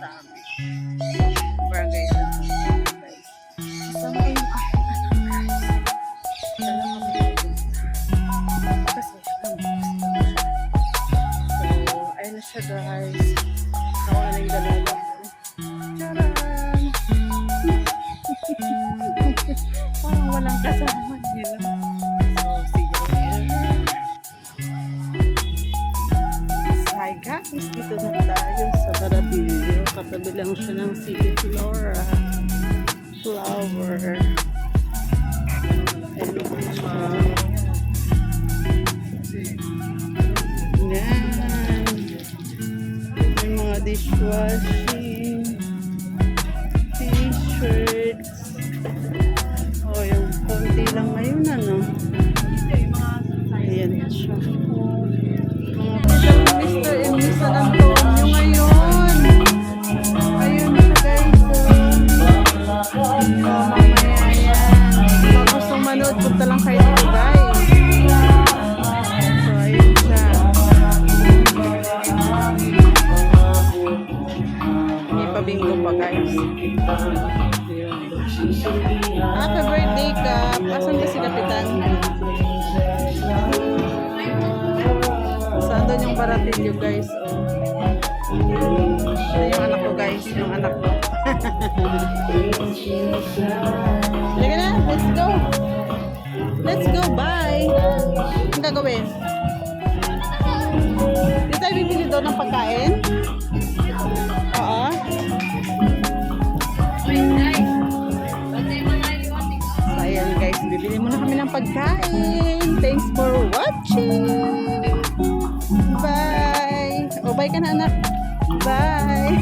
sa amin. Barangay sa amin, guys. Kasama ko yung aking anak, guys. Dala kami dito. Kasi so, ayun na siya, guys. Nauna na yung dalawa ko. Charan! Parang walang kasama nila. So, see you later. Hi guys, dito na tayo sa Barabillo. Katabi lang siya ng City Flora flower. Ayun siya. Yan. May mga dishwashing t-shirts. Oh, yung konti lang ngayon, ano? Ayan siya. Mr. and Miss San Antonio ngayon. Ayun na guys. Mamaya yan. Kung gustong manood, punta lang kayo dito guys. So ayun siya. May pabingo pa guys. Ayun. Happy birthday ka. Asan ba si Kapitan? Saan doon yung Baratillo guys? Oh. Ito yung anak ko guys. Yung anak ko. Sige na. Let's go. Let's go. Bye. Ang gagawin? Di tayo bibili doon ng pagkain? Oo. So ayan guys. Bibili muna kami ng pagkain. Thanks for watching. Bye! O, bye ka na anak. Bye!